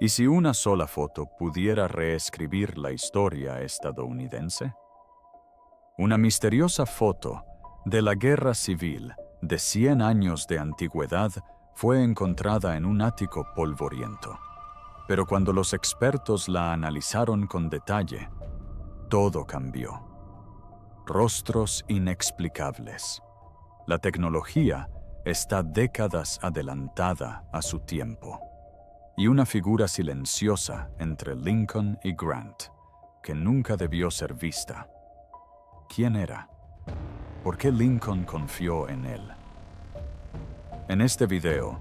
¿Y si una sola foto pudiera reescribir la historia estadounidense? Una misteriosa foto de la Guerra Civil de 100 años de antigüedad fue encontrada en un ático polvoriento. Pero cuando los expertos la analizaron con detalle, todo cambió. Rostros inexplicables. La tecnología está décadas adelantada a su tiempo. Y una figura silenciosa entre Lincoln y Grant, que nunca debió ser vista. ¿Quién era? ¿Por qué Lincoln confió en él? En este video,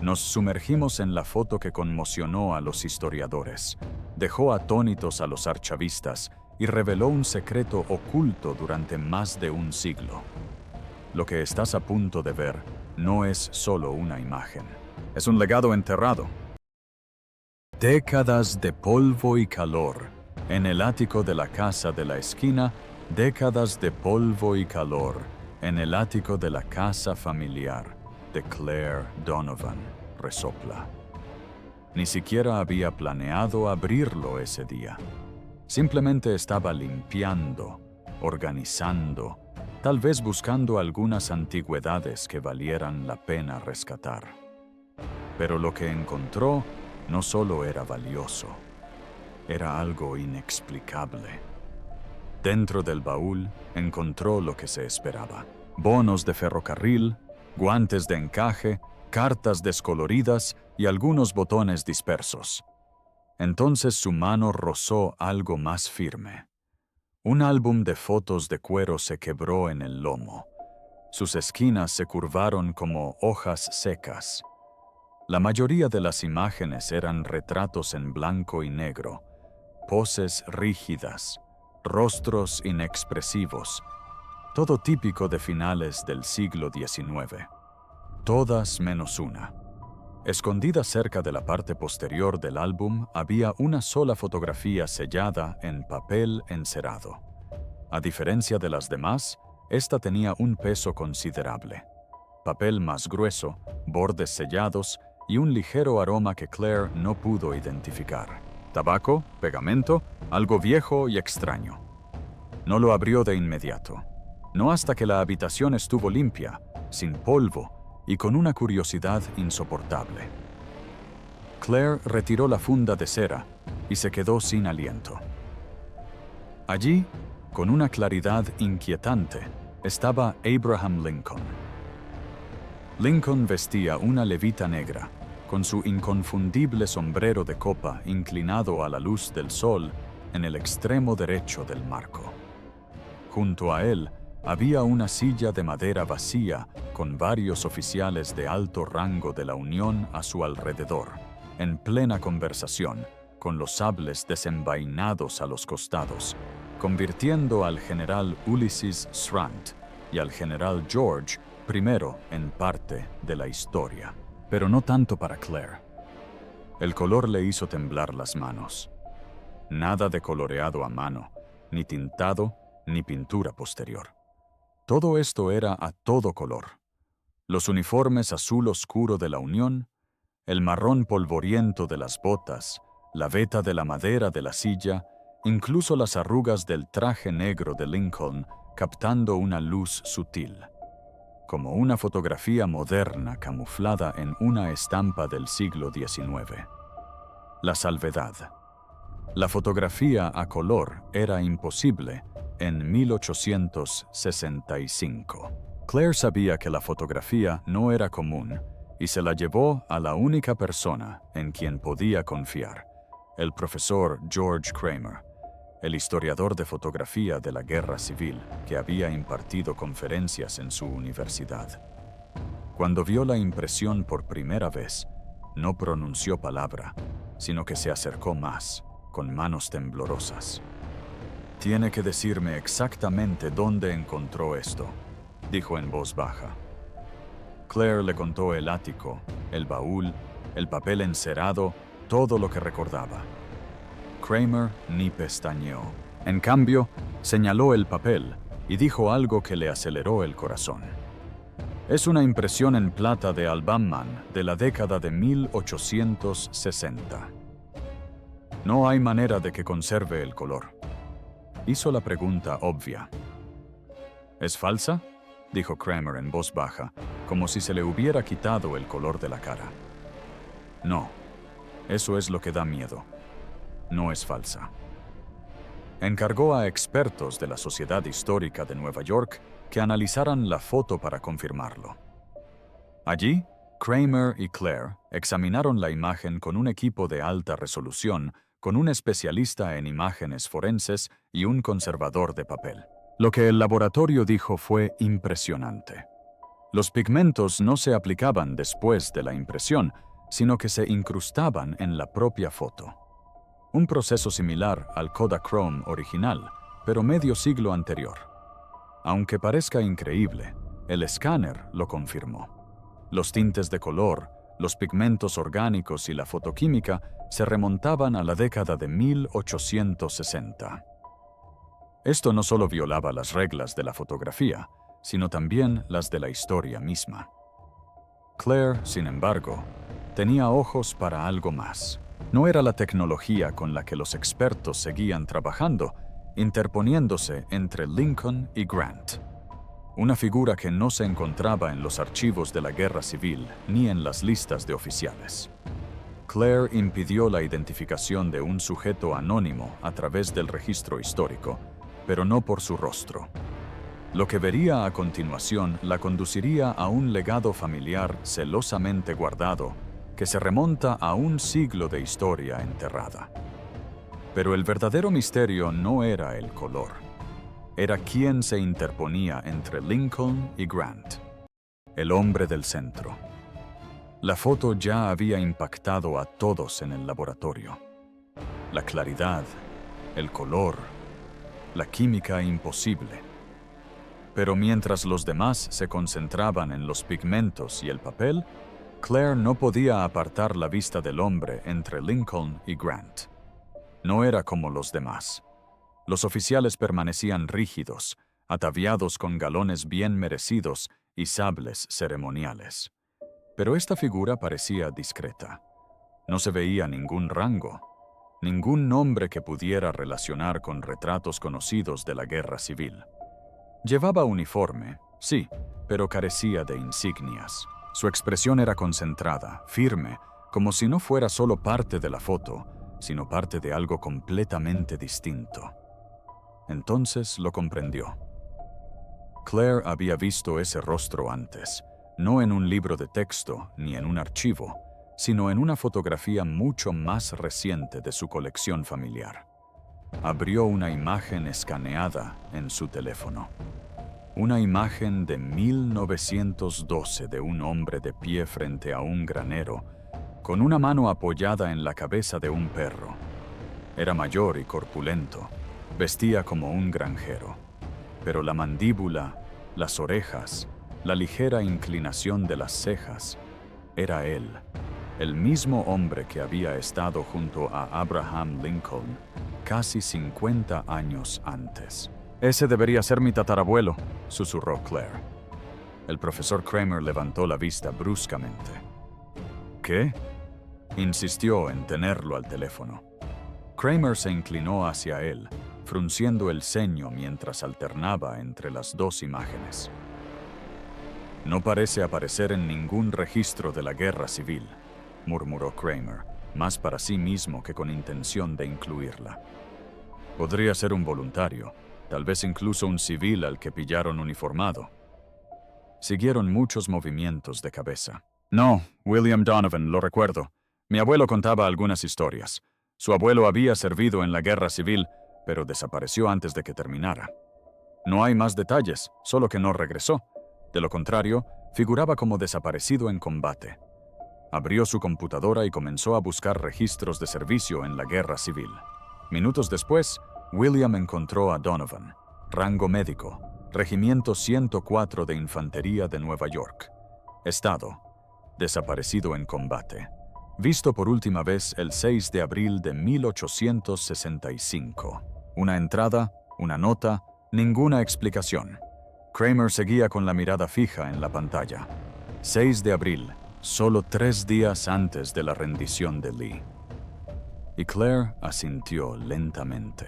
nos sumergimos en la foto que conmocionó a los historiadores, dejó atónitos a los archivistas y reveló un secreto oculto durante más de un siglo. Lo que estás a punto de ver no es solo una imagen. Es un legado enterrado. Décadas de polvo y calor. En el ático de la casa de la esquina, décadas de polvo y calor. En el ático de la casa familiar de Claire Donovan, resopla. Ni siquiera había planeado abrirlo ese día. Simplemente estaba limpiando, organizando, tal vez buscando algunas antigüedades que valieran la pena rescatar. Pero lo que encontró no solo era valioso, era algo inexplicable. Dentro del baúl encontró lo que se esperaba: bonos de ferrocarril, guantes de encaje, cartas descoloridas y algunos botones dispersos. Entonces su mano rozó algo más firme. Un álbum de fotos de cuero se quebró en el lomo. Sus esquinas se curvaron como hojas secas. La mayoría de las imágenes eran retratos en blanco y negro, poses rígidas, rostros inexpresivos, todo típico de finales del siglo XIX. Todas menos una. Escondida cerca de la parte posterior del álbum había una sola fotografía sellada en papel encerado. A diferencia de las demás, esta tenía un peso considerable. Papel más grueso, bordes sellados y un ligero aroma que Claire no pudo identificar. Tabaco, pegamento, algo viejo y extraño. No lo abrió de inmediato. No hasta que la habitación estuvo limpia, sin polvo y con una curiosidad insoportable. Claire retiró la funda de cera y se quedó sin aliento. Allí, con una claridad inquietante, estaba Abraham Lincoln. Lincoln vestía una levita negra, con su inconfundible sombrero de copa inclinado a la luz del sol en el extremo derecho del marco. Junto a él había una silla de madera vacía con varios oficiales de alto rango de la Unión a su alrededor, en plena conversación, con los sables desenvainados a los costados, convirtiendo al general Ulysses Grant y al general George primero en parte de la historia, pero no tanto para Claire. El color le hizo temblar las manos. Nada de coloreado a mano, ni tintado, ni pintura posterior. Todo esto era a todo color. Los uniformes azul oscuro de la Unión, el marrón polvoriento de las botas, la veta de la madera de la silla, incluso las arrugas del traje negro de Lincoln captando una luz sutil, como una fotografía moderna camuflada en una estampa del siglo XIX. La salvedad. La fotografía a color era imposible en 1865. Claire sabía que la fotografía no era común y se la llevó a la única persona en quien podía confiar, el profesor George Kramer, el historiador de fotografía de la Guerra Civil que había impartido conferencias en su universidad. Cuando vio la impresión por primera vez, no pronunció palabra, sino que se acercó más, con manos temblorosas. «Tiene que decirme exactamente dónde encontró esto», dijo en voz baja. Claire le contó el ático, el baúl, el papel encerado, todo lo que recordaba. Kramer ni pestañeó. En cambio, señaló el papel y dijo algo que le aceleró el corazón. «Es una impresión en plata de Alban Mann de la década de 1860. No hay manera de que conserve el color. Hizo la pregunta obvia. ¿Es falsa?, dijo Kramer en voz baja, como si se le hubiera quitado el color de la cara. No, eso es lo que da miedo. No es falsa. Encargó a expertos de la Sociedad Histórica de Nueva York que analizaran la foto para confirmarlo. Allí, Kramer y Claire examinaron la imagen con un equipo de alta resolución, con un especialista en imágenes forenses y un conservador de papel. Lo que el laboratorio dijo fue impresionante. Los pigmentos no se aplicaban después de la impresión, sino que se incrustaban en la propia foto. Un proceso similar al Kodachrome original, pero medio siglo anterior. Aunque parezca increíble, el escáner lo confirmó. Los tintes de color, los pigmentos orgánicos y la fotoquímica se remontaban a la década de 1860. Esto no solo violaba las reglas de la fotografía, sino también las de la historia misma. Claire, sin embargo, tenía ojos para algo más. No era la tecnología con la que los expertos seguían trabajando, interponiéndose entre Lincoln y Grant. Una figura que no se encontraba en los archivos de la Guerra Civil ni en las listas de oficiales. Claire impidió la identificación de un sujeto anónimo a través del registro histórico, pero no por su rostro. Lo que vería a continuación la conduciría a un legado familiar celosamente guardado que se remonta a un siglo de historia enterrada. Pero el verdadero misterio no era el color. Era quién se interponía entre Lincoln y Grant. El hombre del centro. La foto ya había impactado a todos en el laboratorio. La claridad, el color, la química imposible. Pero mientras los demás se concentraban en los pigmentos y el papel, Claire no podía apartar la vista del hombre entre Lincoln y Grant. No era como los demás. Los oficiales permanecían rígidos, ataviados con galones bien merecidos y sables ceremoniales. Pero esta figura parecía discreta. No se veía ningún rango, ningún nombre que pudiera relacionar con retratos conocidos de la Guerra Civil. Llevaba uniforme, sí, pero carecía de insignias. Su expresión era concentrada, firme, como si no fuera solo parte de la foto, sino parte de algo completamente distinto. Entonces lo comprendió. Claire había visto ese rostro antes, no en un libro de texto ni en un archivo, sino en una fotografía mucho más reciente de su colección familiar. Abrió una imagen escaneada en su teléfono. Una imagen de 1912 de un hombre de pie frente a un granero, con una mano apoyada en la cabeza de un perro. Era mayor y corpulento, vestía como un granjero, pero la mandíbula, las orejas, la ligera inclinación de las cejas, era él, el mismo hombre que había estado junto a Abraham Lincoln casi 50 años antes. «Ese debería ser mi tatarabuelo», susurró Claire. El profesor Kramer levantó la vista bruscamente. «¿Qué?», insistió en tenerlo al teléfono. Kramer se inclinó hacia él, frunciendo el ceño mientras alternaba entre las dos imágenes. «No parece aparecer en ningún registro de la Guerra Civil», murmuró Kramer, más para sí mismo que con intención de incluirla. «Podría ser un voluntario, tal vez incluso un civil al que pillaron uniformado». Siguieron muchos movimientos de cabeza. «No, William Donovan, lo recuerdo. Mi abuelo contaba algunas historias. Su abuelo había servido en la Guerra Civil, pero desapareció antes de que terminara. No hay más detalles, solo que no regresó. De lo contrario, figuraba como desaparecido en combate». Abrió su computadora y comenzó a buscar registros de servicio en la Guerra Civil. Minutos después, William encontró a Donovan, rango médico, Regimiento 104 de Infantería de Nueva York. Estado: desaparecido en combate. Visto por última vez el 6 de abril de 1865. Una entrada, una nota, ninguna explicación. Kramer seguía con la mirada fija en la pantalla. 6 de abril, solo 3 días antes de la rendición de Lee. y Claire asintió lentamente.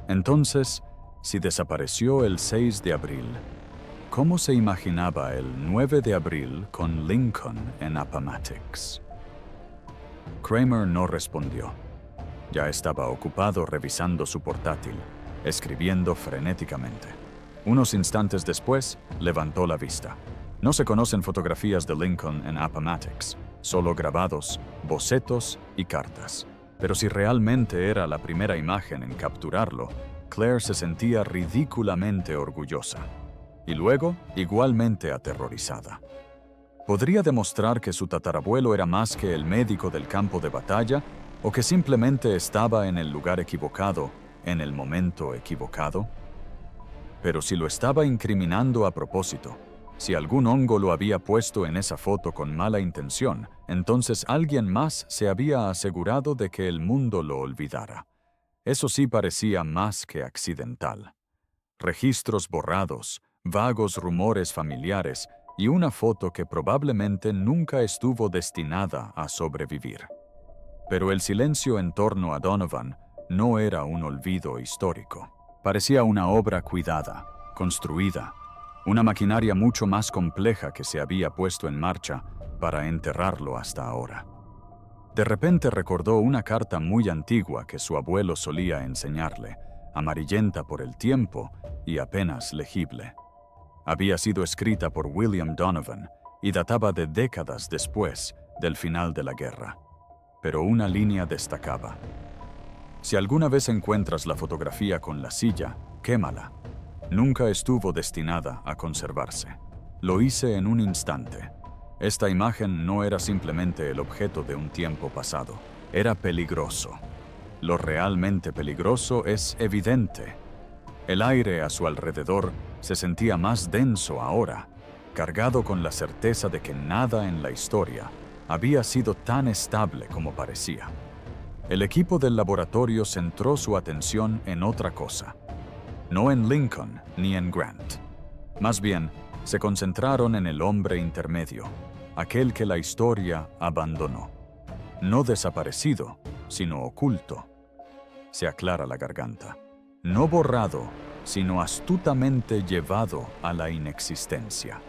Entonces, si desapareció el 6 de abril, ¿cómo se imaginaba el 9 de abril con Lincoln en Appomattox? Kramer no respondió. Ya estaba ocupado revisando su portátil, escribiendo frenéticamente. Unos instantes después, levantó la vista. No se conocen fotografías de Lincoln en Appomattox, solo grabados, bocetos y cartas. Pero si realmente era la primera imagen en capturarlo, Claire se sentía ridículamente orgullosa. Y luego, igualmente aterrorizada. ¿Podría demostrar que su tatarabuelo era más que el médico del campo de batalla o que simplemente estaba en el lugar equivocado, en el momento equivocado? Pero si lo estaba incriminando a propósito, si algún hongo lo había puesto en esa foto con mala intención, entonces alguien más se había asegurado de que el mundo lo olvidara. Eso sí parecía más que accidental. Registros borrados, vagos rumores familiares y una foto que probablemente nunca estuvo destinada a sobrevivir. Pero el silencio en torno a Donovan no era un olvido histórico. Parecía una obra cuidada, construida, una maquinaria mucho más compleja que se había puesto en marcha para enterrarlo hasta ahora. De repente recordó una carta muy antigua que su abuelo solía enseñarle, amarillenta por el tiempo y apenas legible. Había sido escrita por William Donovan y databa de décadas después del final de la guerra. Pero una línea destacaba. Si alguna vez encuentras la fotografía con la silla, quémala. Nunca estuvo destinada a conservarse. Lo hice en un instante. Esta imagen no era simplemente el objeto de un tiempo pasado. Era peligroso. Lo realmente peligroso es evidente. El aire a su alrededor se sentía más denso ahora, cargado con la certeza de que nada en la historia había sido tan estable como parecía. El equipo del laboratorio centró su atención en otra cosa. No en Lincoln ni en Grant. Más bien, se concentraron en el hombre intermedio, aquel que la historia abandonó. No desaparecido, sino oculto. Se aclara la garganta. No borrado, sino astutamente llevado a la inexistencia.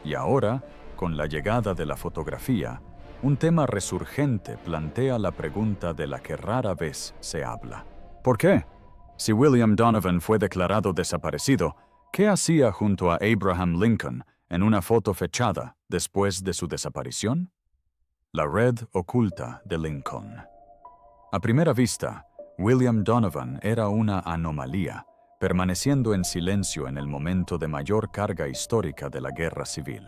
Y ahora, con la llegada de la fotografía, un tema resurgente plantea la pregunta de la que rara vez se habla. ¿Por qué? Si William Donovan fue declarado desaparecido, ¿qué hacía junto a Abraham Lincoln en una foto fechada después de su desaparición? La red oculta de Lincoln. A primera vista, William Donovan era una anomalía, permaneciendo en silencio en el momento de mayor carga histórica de la guerra civil.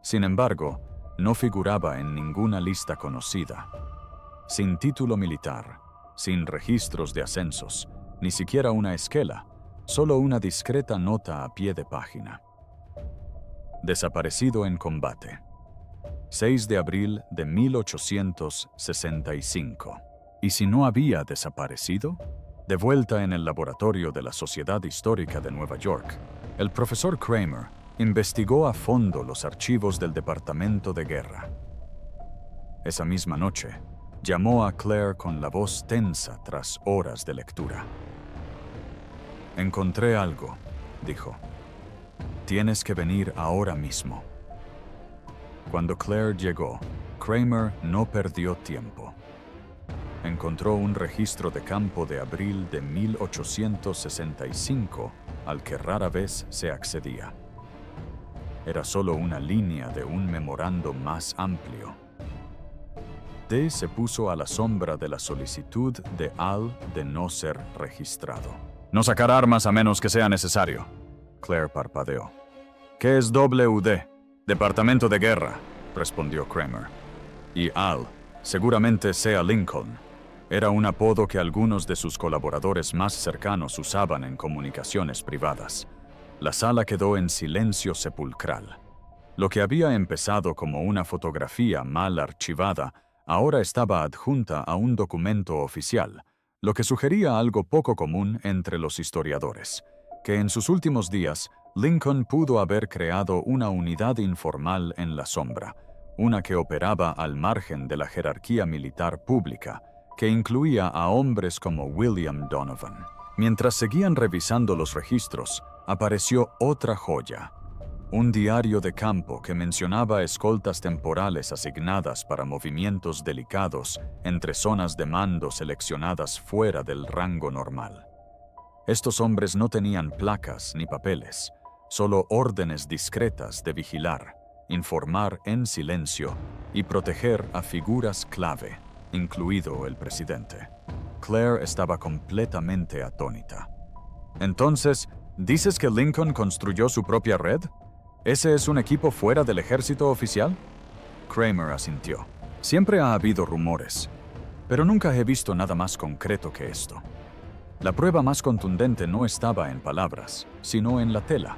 Sin embargo, no figuraba en ninguna lista conocida. Sin título militar, sin registros de ascensos, ni siquiera una esquela, solo una discreta nota a pie de página. Desaparecido en combate. 6 de abril de 1865. ¿Y si no había desaparecido? De vuelta en el laboratorio de la Sociedad Histórica de Nueva York, el profesor Kramer investigó a fondo los archivos del Departamento de Guerra. Esa misma noche, llamó a Claire con la voz tensa tras horas de lectura. «Encontré algo», dijo. «Tienes que venir ahora mismo». Cuando Claire llegó, Kramer no perdió tiempo. Encontró un registro de campo de abril de 1865 al que rara vez se accedía. Era solo una línea de un memorando más amplio. D se puso a la sombra de la solicitud de Al de no ser registrado. «No sacar armas a menos que sea necesario», Claire parpadeó. «¿Qué es WD?» «Departamento de Guerra», respondió Kramer. «Y Al, seguramente sea Lincoln». Era un apodo que algunos de sus colaboradores más cercanos usaban en comunicaciones privadas. La sala quedó en silencio sepulcral. Lo que había empezado como una fotografía mal archivada, ahora estaba adjunta a un documento oficial, lo que sugería algo poco común entre los historiadores, que en sus últimos días Lincoln pudo haber creado una unidad informal en la sombra, una que operaba al margen de la jerarquía militar pública, que incluía a hombres como William Donovan. Mientras seguían revisando los registros, apareció otra joya. Un diario de campo que mencionaba escoltas temporales asignadas para movimientos delicados entre zonas de mando seleccionadas fuera del rango normal. Estos hombres no tenían placas ni papeles, solo órdenes discretas de vigilar, informar en silencio y proteger a figuras clave, incluido el presidente. Claire estaba completamente atónita. Entonces, ¿dices que Lincoln construyó su propia red? ¿Ese es un equipo fuera del ejército oficial? Kramer asintió. Siempre ha habido rumores, pero nunca he visto nada más concreto que esto. La prueba más contundente no estaba en palabras, sino en la tela.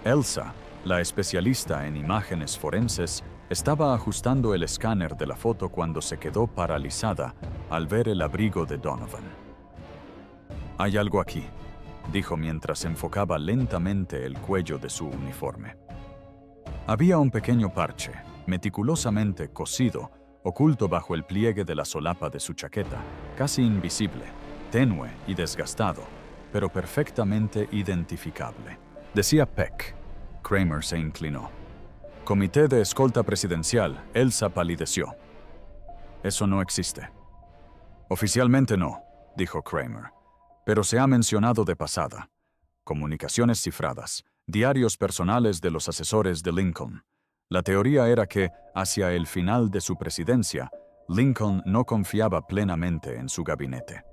Elsa, la especialista en imágenes forenses, estaba ajustando el escáner de la foto cuando se quedó paralizada al ver el abrigo de Donovan. «Hay algo aquí», dijo mientras enfocaba lentamente el cuello de su uniforme. Había un pequeño parche, meticulosamente cosido, oculto bajo el pliegue de la solapa de su chaqueta, casi invisible, tenue y desgastado, pero perfectamente identificable. Decía Peck. Kramer se inclinó. Comité de Escolta Presidencial. Elsa palideció. Eso no existe. Oficialmente no, dijo Kramer, pero se ha mencionado de pasada. Comunicaciones cifradas, diarios personales de los asesores de Lincoln. La teoría era que, hacia el final de su presidencia, Lincoln no confiaba plenamente en su gabinete.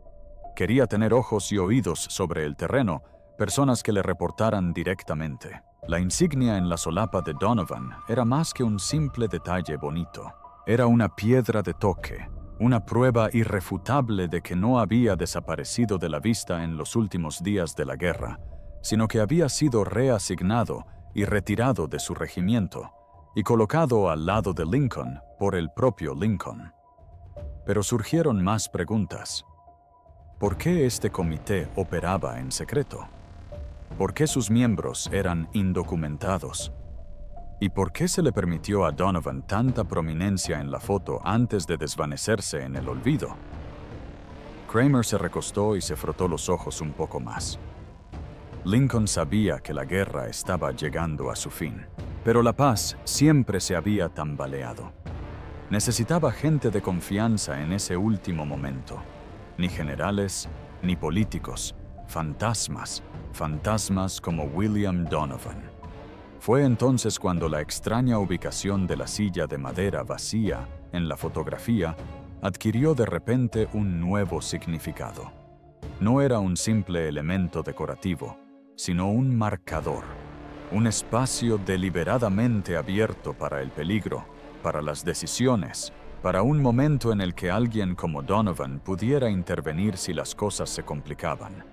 Quería tener ojos y oídos sobre el terreno, personas que le reportaran directamente. La insignia en la solapa de Donovan era más que un simple detalle bonito. Era una piedra de toque, una prueba irrefutable de que no había desaparecido de la vista en los últimos días de la guerra, sino que había sido reasignado y retirado de su regimiento y colocado al lado de Lincoln por el propio Lincoln. Pero surgieron más preguntas. ¿Por qué este comité operaba en secreto? ¿Por qué sus miembros eran indocumentados? ¿Y por qué se le permitió a Donovan tanta prominencia en la foto antes de desvanecerse en el olvido? Kramer se recostó y se frotó los ojos un poco más. Lincoln sabía que la guerra estaba llegando a su fin, pero la paz siempre se había tambaleado. Necesitaba gente de confianza en ese último momento. Ni generales, ni políticos, fantasmas como William Donovan. Fue entonces cuando la extraña ubicación de la silla de madera vacía en la fotografía adquirió de repente un nuevo significado. No era un simple elemento decorativo, sino un marcador, un espacio deliberadamente abierto para el peligro, para las decisiones, para un momento en el que alguien como Donovan pudiera intervenir si las cosas se complicaban.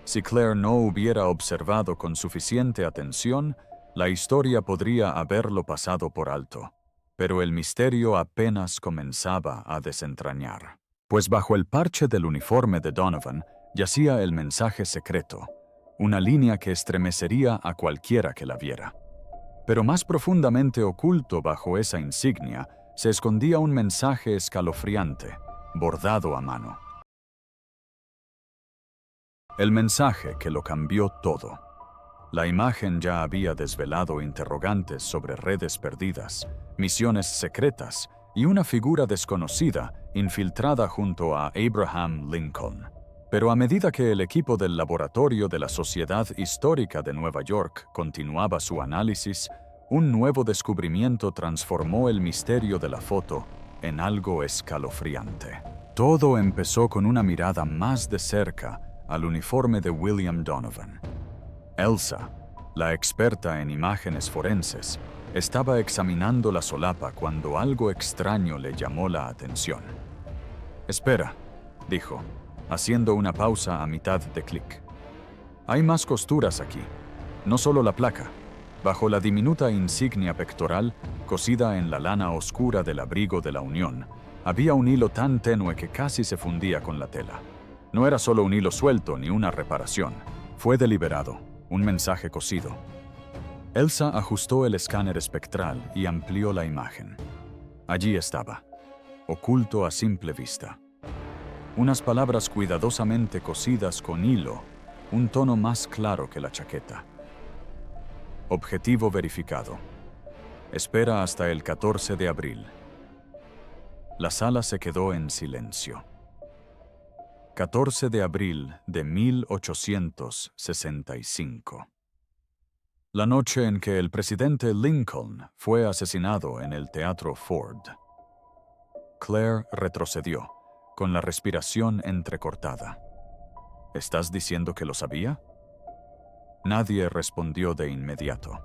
Si Claire no hubiera observado con suficiente atención, la historia podría haberlo pasado por alto. Pero el misterio apenas comenzaba a desentrañar. Pues bajo el parche del uniforme de Donovan yacía el mensaje secreto, una línea que estremecería a cualquiera que la viera. Pero más profundamente oculto bajo esa insignia se escondía un mensaje escalofriante, bordado a mano. El mensaje que lo cambió todo. La imagen ya había desvelado interrogantes sobre redes perdidas, misiones secretas y una figura desconocida infiltrada junto a Abraham Lincoln. Pero a medida que el equipo del laboratorio de la Sociedad Histórica de Nueva York continuaba su análisis, un nuevo descubrimiento transformó el misterio de la foto en algo escalofriante. Todo empezó con una mirada más de cerca al uniforme de William Donovan. Elsa, la experta en imágenes forenses, estaba examinando la solapa cuando algo extraño le llamó la atención. «Espera», dijo, haciendo una pausa a mitad de clic. «Hay más costuras aquí, no solo la placa». Bajo la diminuta insignia pectoral, cosida en la lana oscura del abrigo de la Unión, había un hilo tan tenue que casi se fundía con la tela. No era solo un hilo suelto ni una reparación. Fue deliberado, un mensaje cosido. Elsa ajustó el escáner espectral y amplió la imagen. Allí estaba, oculto a simple vista. Unas palabras cuidadosamente cosidas con hilo, un tono más claro que la chaqueta. Objetivo verificado. Espera hasta el 14 de abril. La sala se quedó en silencio. 14 de abril de 1865. La noche en que el presidente Lincoln fue asesinado en el Teatro Ford. Claire retrocedió, con la respiración entrecortada. ¿Estás diciendo que lo sabía? Nadie respondió de inmediato.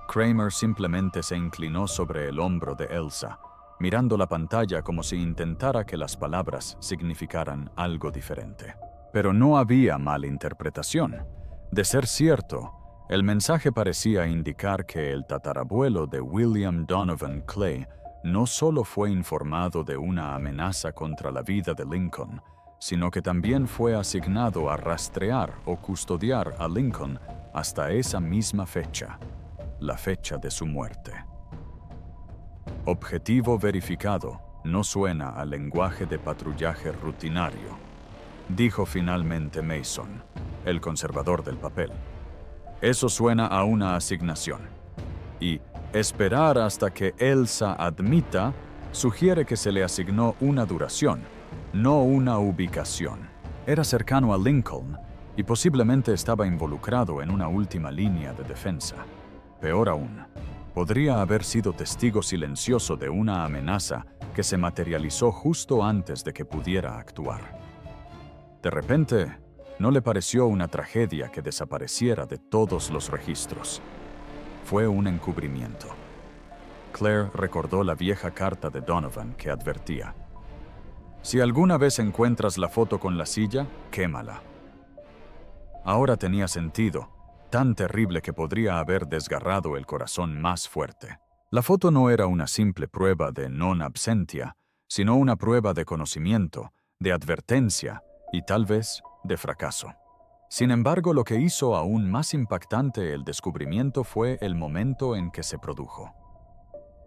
Kramer simplemente se inclinó sobre el hombro de Elsa, mirando la pantalla como si intentara que las palabras significaran algo diferente. Pero no había malinterpretación. De ser cierto, el mensaje parecía indicar que el tatarabuelo de William Donovan Clay no solo fue informado de una amenaza contra la vida de Lincoln, sino que también fue asignado a rastrear o custodiar a Lincoln hasta esa misma fecha, la fecha de su muerte. Objetivo verificado no suena a lenguaje de patrullaje rutinario, dijo finalmente Mason, el conservador del papel. Eso suena a una asignación. Y esperar hasta que Elsa admita sugiere que se le asignó una duración, no una ubicación. Era cercano a Lincoln y posiblemente estaba involucrado en una última línea de defensa. Peor aún, podría haber sido testigo silencioso de una amenaza que se materializó justo antes de que pudiera actuar. De repente, no le pareció una tragedia que desapareciera de todos los registros. Fue un encubrimiento. Claire recordó la vieja carta de Donovan que advertía: si alguna vez encuentras la foto con la silla, quémala. Ahora tenía sentido, tan terrible que podría haber desgarrado el corazón más fuerte. La foto no era una simple prueba de non absentia, sino una prueba de conocimiento, de advertencia y tal vez de fracaso. Sin embargo, lo que hizo aún más impactante el descubrimiento fue el momento en que se produjo.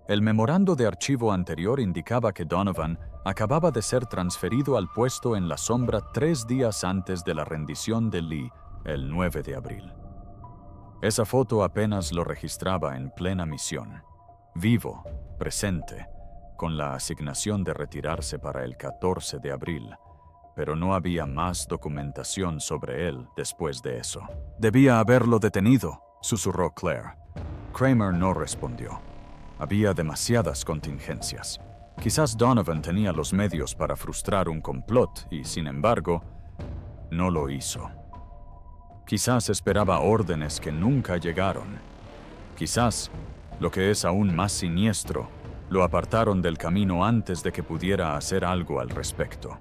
El memorando de archivo anterior indicaba que Donovan acababa de ser transferido al puesto en la sombra 3 días antes de la rendición de Lee, el 9 de abril. Esa foto apenas lo registraba en plena misión, vivo, presente, con la asignación de retirarse para el 14 de abril, pero no había más documentación sobre él después de eso. «Debía haberlo detenido», susurró Claire. Kramer no respondió. Había demasiadas contingencias. Quizás Donovan tenía los medios para frustrar un complot y, sin embargo, no lo hizo. Quizás esperaba órdenes que nunca llegaron. Quizás, lo que es aún más siniestro, lo apartaron del camino antes de que pudiera hacer algo al respecto.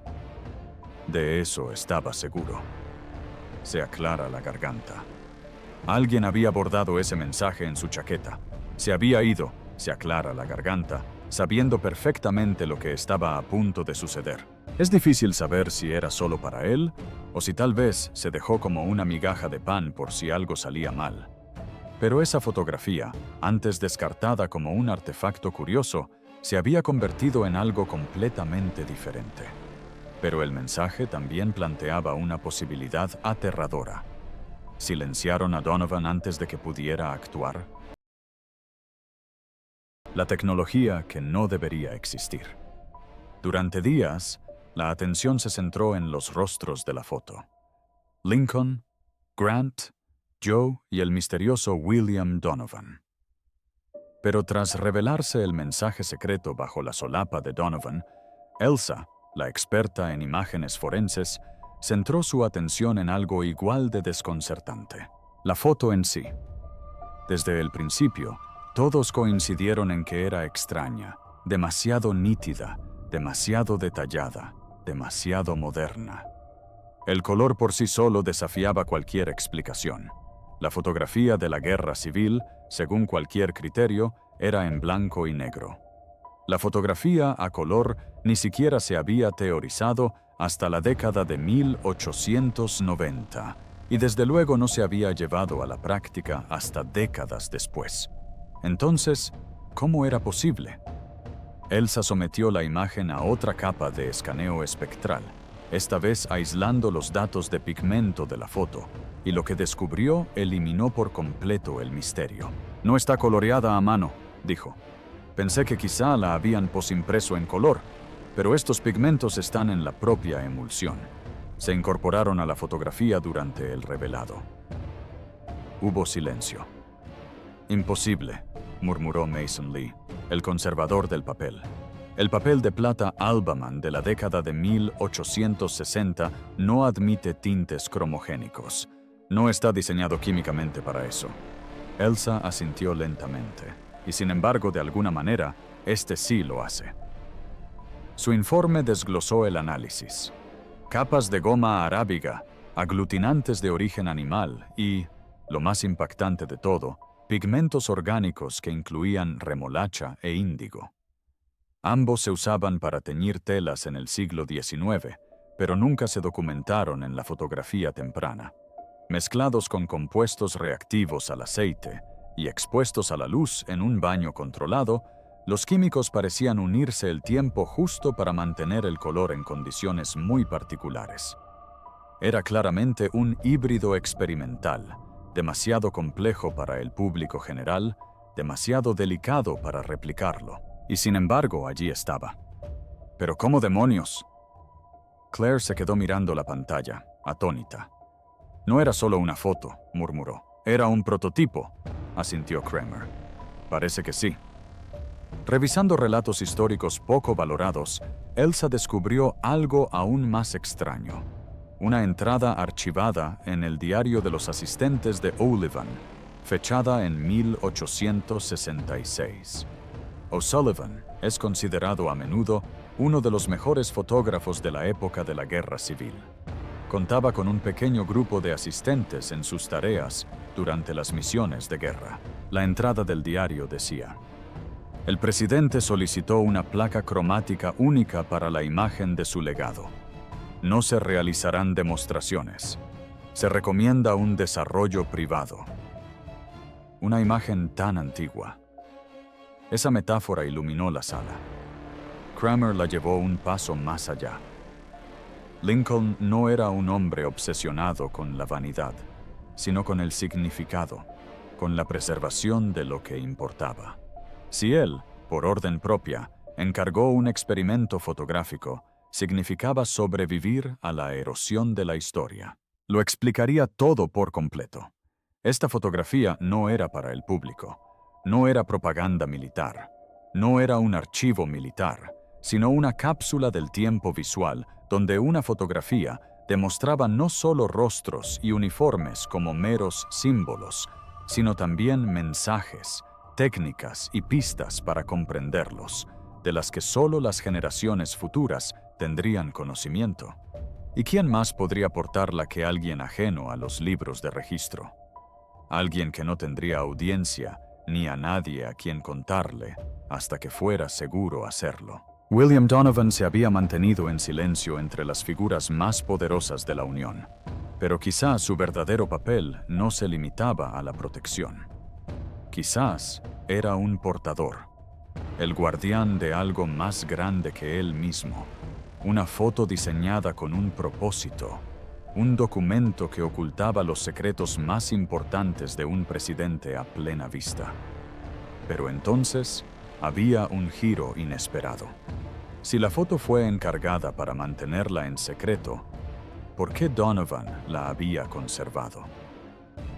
De eso estaba seguro. Se aclara la garganta. Alguien había bordado ese mensaje en su chaqueta. Se había ido, se aclara la garganta, sabiendo perfectamente lo que estaba a punto de suceder. Es difícil saber si era solo para él, o si tal vez se dejó como una migaja de pan por si algo salía mal. Pero esa fotografía, antes descartada como un artefacto curioso, se había convertido en algo completamente diferente. Pero el mensaje también planteaba una posibilidad aterradora. ¿Silenciaron a Donovan antes de que pudiera actuar? La tecnología que no debería existir. Durante días, la atención se centró en los rostros de la foto. Lincoln, Grant, Joe y el misterioso William Donovan. Pero tras revelarse el mensaje secreto bajo la solapa de Donovan, Elsa, la experta en imágenes forenses, centró su atención en algo igual de desconcertante: la foto en sí. Desde el principio, todos coincidieron en que era extraña, demasiado nítida, demasiado detallada, demasiado moderna. El color por sí solo desafiaba cualquier explicación. La fotografía de la guerra civil, según cualquier criterio, era en blanco y negro. La fotografía a color ni siquiera se había teorizado hasta la década de 1890, y desde luego no se había llevado a la práctica hasta décadas después. Entonces, ¿cómo era posible? Elsa sometió la imagen a otra capa de escaneo espectral, esta vez aislando los datos de pigmento de la foto, y lo que descubrió eliminó por completo el misterio. «No está coloreada a mano», dijo. «Pensé que quizá la habían posimpreso en color, pero estos pigmentos están en la propia emulsión. Se incorporaron a la fotografía durante el revelado». Hubo silencio. «Imposible», murmuró Mason Lee, el conservador del papel. «El papel de plata Albaman de la década de 1860 no admite tintes cromogénicos. No está diseñado químicamente para eso». Elsa asintió lentamente, y sin embargo, de alguna manera, este sí lo hace. Su informe desglosó el análisis. Capas de goma arábiga, aglutinantes de origen animal y, lo más impactante de todo, pigmentos orgánicos que incluían remolacha e índigo. Ambos se usaban para teñir telas en el siglo XIX, pero nunca se documentaron en la fotografía temprana. Mezclados con compuestos reactivos al aceite y expuestos a la luz en un baño controlado, los químicos parecían unirse el tiempo justo para mantener el color en condiciones muy particulares. Era claramente un híbrido experimental, demasiado complejo para el público general, demasiado delicado para replicarlo, y sin embargo allí estaba. ¿Pero cómo demonios? Claire se quedó mirando la pantalla, atónita. «No era solo una foto», murmuró. «Era un prototipo», asintió Kramer. «Parece que sí». Revisando relatos históricos poco valorados, Elsa descubrió algo aún más extraño. Una entrada archivada en el diario de los asistentes de O'Sullivan, fechada en 1866. O'Sullivan es considerado a menudo uno de los mejores fotógrafos de la época de la Guerra Civil. Contaba con un pequeño grupo de asistentes en sus tareas durante las misiones de guerra. La entrada del diario decía: «El presidente solicitó una placa cromática única para la imagen de su legado. No se realizarán demostraciones. Se recomienda un desarrollo privado». Una imagen tan antigua. Esa metáfora iluminó la sala. Kramer la llevó un paso más allá. Lincoln no era un hombre obsesionado con la vanidad, sino con el significado, con la preservación de lo que importaba. Si él, por orden propia, encargó un experimento fotográfico, significaba sobrevivir a la erosión de la historia. Lo explicaría todo por completo. Esta fotografía no era para el público, no era propaganda militar, no era un archivo militar, sino una cápsula del tiempo visual donde una fotografía demostraba no solo rostros y uniformes como meros símbolos, sino también mensajes, técnicas y pistas para comprenderlos, de las que solo las generaciones futuras tendrían conocimiento. ¿Y quién más podría aportarla que alguien ajeno a los libros de registro? Alguien que no tendría audiencia ni a nadie a quien contarle hasta que fuera seguro hacerlo. William Donovan se había mantenido en silencio entre las figuras más poderosas de la Unión, pero quizás su verdadero papel no se limitaba a la protección. Quizás era un portador, el guardián de algo más grande que él mismo, una foto diseñada con un propósito, un documento que ocultaba los secretos más importantes de un presidente a plena vista. Pero entonces había un giro inesperado. Si la foto fue encargada para mantenerla en secreto, ¿por qué Donovan la había conservado?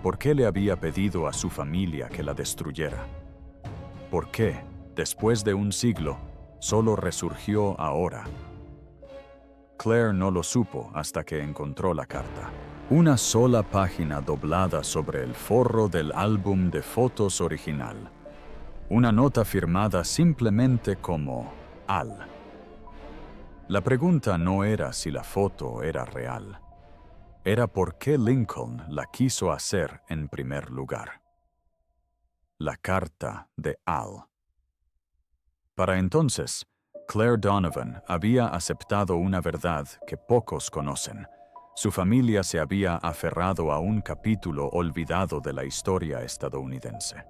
¿Por qué le había pedido a su familia que la destruyera? ¿Por qué, después de un siglo, solo resurgió ahora? Claire no lo supo hasta que encontró la carta. Una sola página doblada sobre el forro del álbum de fotos original. Una nota firmada simplemente como Al. La pregunta no era si la foto era real. Era por qué Lincoln la quiso hacer en primer lugar. La carta de Al. Para entonces, Claire Donovan había aceptado una verdad que pocos conocen. Su familia se había aferrado a un capítulo olvidado de la historia estadounidense.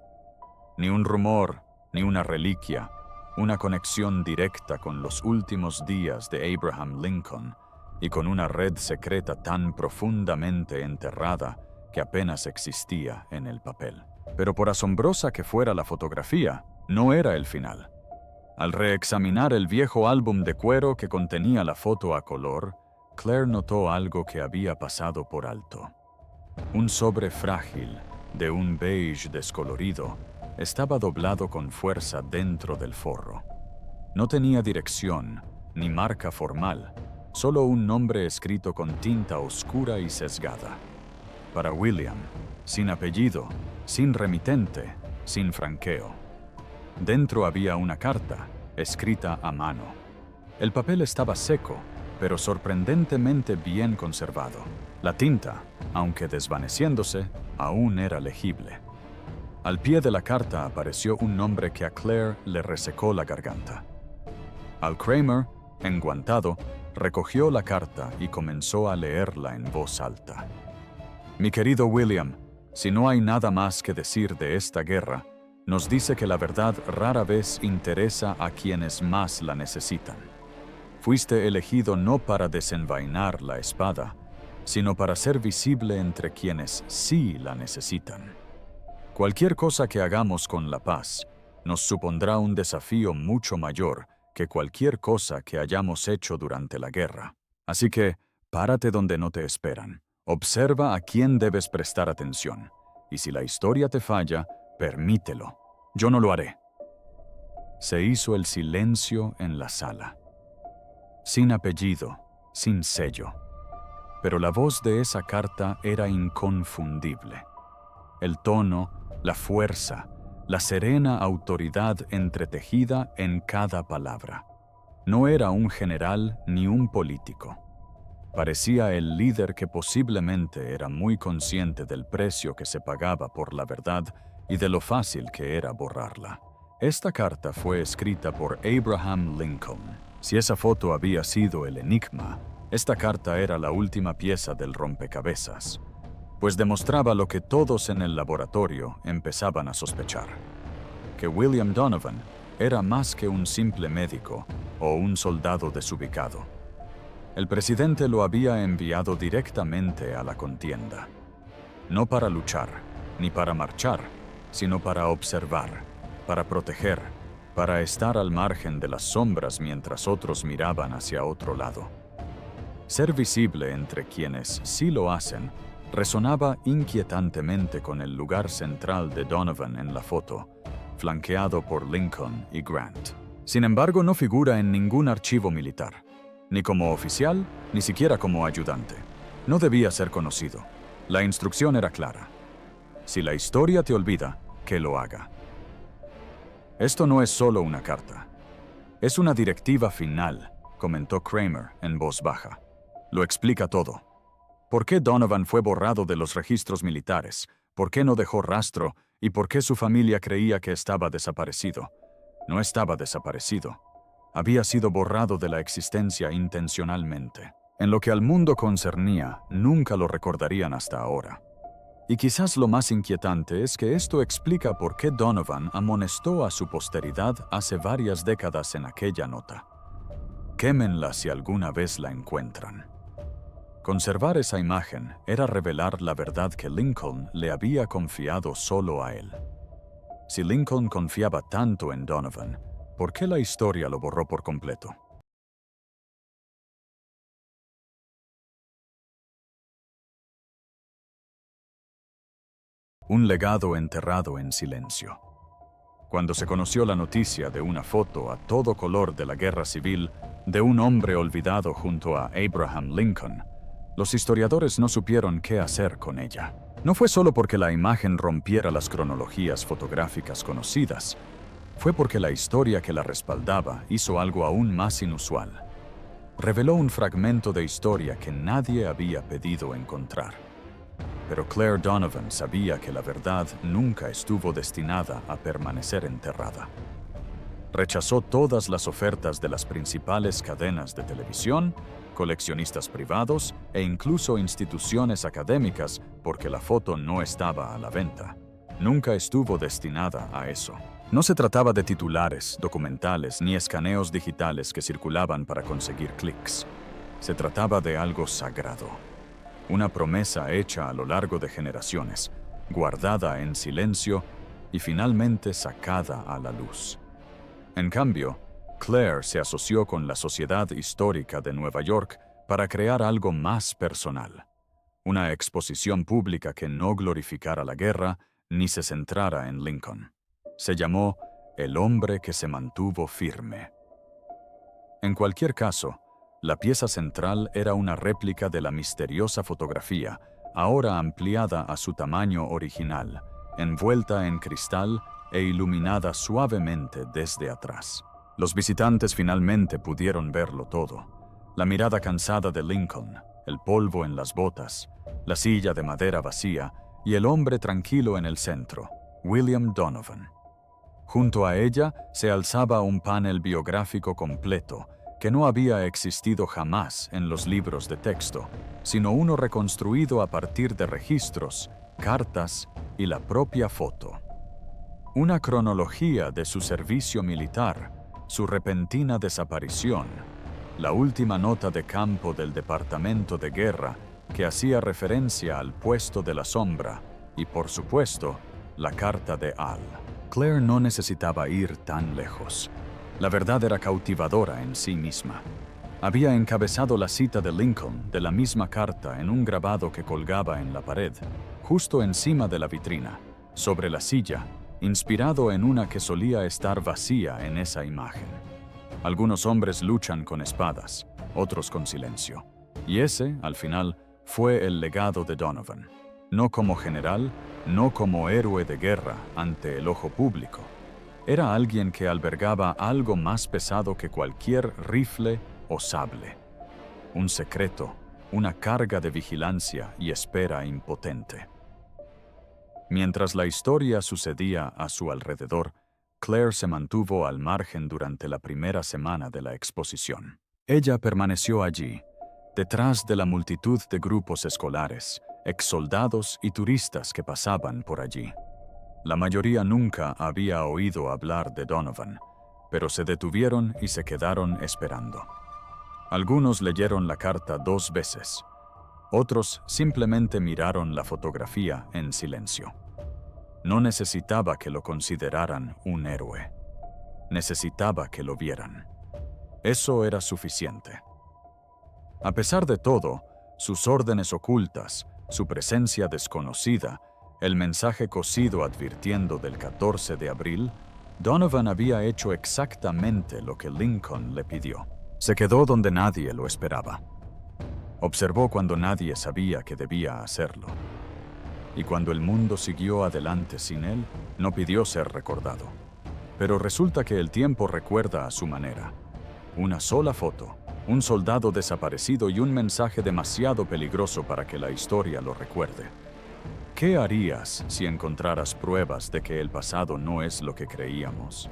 Ni un rumor, ni una reliquia, una conexión directa con los últimos días de Abraham Lincoln y con una red secreta tan profundamente enterrada que apenas existía en el papel. Pero por asombrosa que fuera la fotografía, no era el final. Al reexaminar el viejo álbum de cuero que contenía la foto a color, Claire notó algo que había pasado por alto. Un sobre frágil, de un beige descolorido, estaba doblado con fuerza dentro del forro. No tenía dirección, ni marca formal, solo un nombre escrito con tinta oscura y sesgada. Para William, sin apellido, sin remitente, sin franqueo. Dentro había una carta, escrita a mano. El papel estaba seco, pero sorprendentemente bien conservado. La tinta, aunque desvaneciéndose, aún era legible. Al pie de la carta apareció un nombre que a Claire le resecó la garganta. Al Kramer, enguantado, recogió la carta y comenzó a leerla en voz alta. Mi querido William, si no hay nada más que decir de esta guerra, nos dice que la verdad rara vez interesa a quienes más la necesitan. Fuiste elegido no para desenvainar la espada, sino para ser visible entre quienes sí la necesitan. Cualquier cosa que hagamos con la paz nos supondrá un desafío mucho mayor que cualquier cosa que hayamos hecho durante la guerra. Así que, párate donde no te esperan. Observa a quién debes prestar atención. Y si la historia te falla, permítelo. Yo no lo haré. Se hizo el silencio en la sala. Sin apellido, sin sello. Pero la voz de esa carta era inconfundible. El tono, la fuerza, la serena autoridad entretejida en cada palabra. No era un general ni un político. Parecía el líder que posiblemente era muy consciente del precio que se pagaba por la verdad y de lo fácil que era borrarla. Esta carta fue escrita por Abraham Lincoln. Si esa foto había sido el enigma, esta carta era la última pieza del rompecabezas, pues demostraba lo que todos en el laboratorio empezaban a sospechar: que William Donovan era más que un simple médico o un soldado desubicado. El presidente lo había enviado directamente a la contienda, no para luchar, ni para marchar, sino para observar, para proteger, para estar al margen de las sombras mientras otros miraban hacia otro lado. Ser visible entre quienes sí lo hacen resonaba inquietantemente con el lugar central de Donovan en la foto, flanqueado por Lincoln y Grant. Sin embargo, no figura en ningún archivo militar, ni como oficial, ni siquiera como ayudante. No debía ser conocido. La instrucción era clara: si la historia te olvida, que lo haga. Esto no es solo una carta. Es una directiva final, comentó Kramer en voz baja. Lo explica todo. ¿Por qué Donovan fue borrado de los registros militares? ¿Por qué no dejó rastro? ¿Y por qué su familia creía que estaba desaparecido? No estaba desaparecido. Había sido borrado de la existencia intencionalmente. En lo que al mundo concernía, nunca lo recordarían hasta ahora. Y quizás lo más inquietante es que esto explica por qué Donovan amonestó a su posteridad hace varias décadas en aquella nota: quémenla si alguna vez la encuentran. Conservar esa imagen era revelar la verdad que Lincoln le había confiado solo a él. Si Lincoln confiaba tanto en Donovan, ¿por qué la historia lo borró por completo? Un legado enterrado en silencio. Cuando se conoció la noticia de una foto a todo color de la guerra civil de un hombre olvidado junto a Abraham Lincoln, los historiadores no supieron qué hacer con ella. No fue solo porque la imagen rompiera las cronologías fotográficas conocidas, fue porque la historia que la respaldaba hizo algo aún más inusual. Reveló un fragmento de historia que nadie había pedido encontrar. Pero Claire Donovan sabía que la verdad nunca estuvo destinada a permanecer enterrada. Rechazó todas las ofertas de las principales cadenas de televisión coleccionistas privados e incluso instituciones académicas porque la foto no estaba a la venta. Nunca estuvo destinada a eso. No se trataba de titulares, documentales ni escaneos digitales que circulaban para conseguir clics. Se trataba de algo sagrado. Una promesa hecha a lo largo de generaciones, guardada en silencio y finalmente sacada a la luz. En cambio, Claire se asoció con la Sociedad Histórica de Nueva York para crear algo más personal. Una exposición pública que no glorificara la guerra ni se centrara en Lincoln. Se llamó El hombre que se mantuvo firme. En cualquier caso, la pieza central era una réplica de la misteriosa fotografía, ahora ampliada a su tamaño original, envuelta en cristal e iluminada suavemente desde atrás. Los visitantes finalmente pudieron verlo todo. La mirada cansada de Lincoln, el polvo en las botas, la silla de madera vacía y el hombre tranquilo en el centro, William Donovan. Junto a ella se alzaba un panel biográfico completo que no había existido jamás en los libros de texto, sino uno reconstruido a partir de registros, cartas y la propia foto. Una cronología de su servicio militar, su repentina desaparición, la última nota de campo del Departamento de Guerra que hacía referencia al puesto de la sombra y, por supuesto, la carta de Al. Claire no necesitaba ir tan lejos. La verdad era cautivadora en sí misma. Había encabezado la cita de Lincoln de la misma carta en un grabado que colgaba en la pared, justo encima de la vitrina, sobre la silla, inspirado en una que solía estar vacía en esa imagen. Algunos hombres luchan con espadas, otros con silencio. Y ese, al final, fue el legado de Donovan. No como general, no como héroe de guerra ante el ojo público. Era alguien que albergaba algo más pesado que cualquier rifle o sable. Un secreto, una carga de vigilancia y espera impotente. Mientras la historia sucedía a su alrededor, Claire se mantuvo al margen durante la primera semana de la exposición. Ella permaneció allí, detrás de la multitud de grupos escolares, exsoldados y turistas que pasaban por allí. La mayoría nunca había oído hablar de Donovan, pero se detuvieron y se quedaron esperando. Algunos leyeron la carta 2 veces. Otros simplemente miraron la fotografía en silencio. No necesitaba que lo consideraran un héroe. Necesitaba que lo vieran. Eso era suficiente. A pesar de todo, sus órdenes ocultas, su presencia desconocida, el mensaje cosido advirtiendo del 14 de abril, Donovan había hecho exactamente lo que Lincoln le pidió. Se quedó donde nadie lo esperaba. Observó cuando nadie sabía que debía hacerlo. Y cuando el mundo siguió adelante sin él, no pidió ser recordado. Pero resulta que el tiempo recuerda a su manera. Una sola foto, un soldado desaparecido y un mensaje demasiado peligroso para que la historia lo recuerde. ¿Qué harías si encontraras pruebas de que el pasado no es lo que creíamos?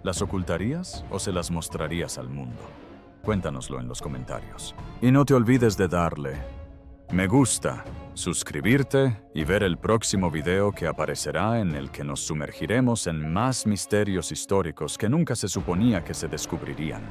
¿Las ocultarías o se las mostrarías al mundo? Cuéntanoslo en los comentarios. Y no te olvides de darle me gusta, suscribirte y ver el próximo video que aparecerá en el que nos sumergiremos en más misterios históricos que nunca se suponía que se descubrirían.